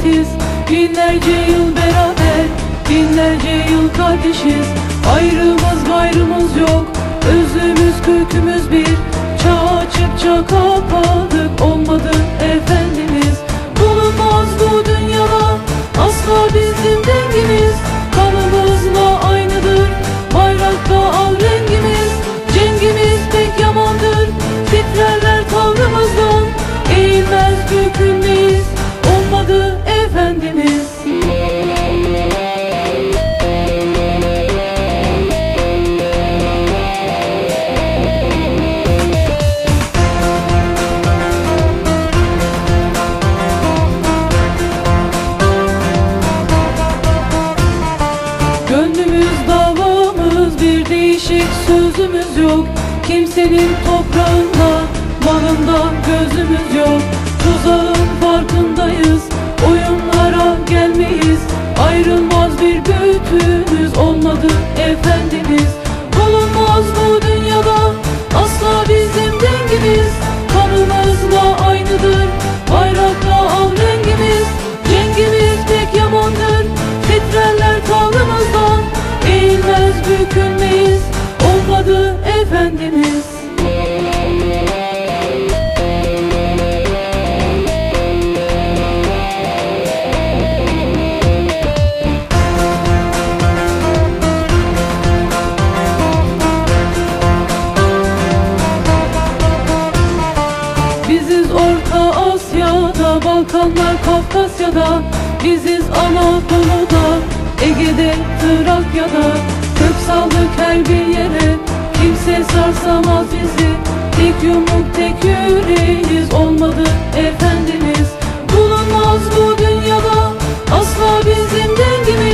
milletiz. Binlerce yıl beraber, binlerce yıl kardeşiz. Ayrımız gayrımız yok, özümüz kökümüz bir. Çağ açıkça kapadık, olmadı efendimiz. Bulunmaz bu dünyada asla bizim dengimiz. Kanımızla aynıdır bayrakta al rengimiz. Cengimiz pek yamandır, titrerler tavrımızdan. Eğilmez bükülmeyiz, olmadı efendimiz. Gönlümüz davamız, bir değişik sözümüz yok. Kimsenin toprağında, malında gözümüz yok. Tuzağın farkındayız, oyunlara gelmeyiz. Ayrılmaz bir bütünüz, olmadı efendimiz. Bulunmaz bu dünyada asla bizim dengimiz. Kanımızla aynıdır bayrakta al rengimiz. Cengimiz pek yamandır, titrerler tavrımızdan. Eğilmez bükülmeyiz, olmadı efendimiz. Biziz Orta Asya'da, Balkanlar Kafkasya'da. Biziz Anadolu'da, Ege'de, Trakya'da. Kök saldık her bir yere, kimse sarsamaz bizi. Tek yumruk tek yüreğiz, olmadı efendimiz. Bulunmaz bu dünyada asla bizim dengimiz.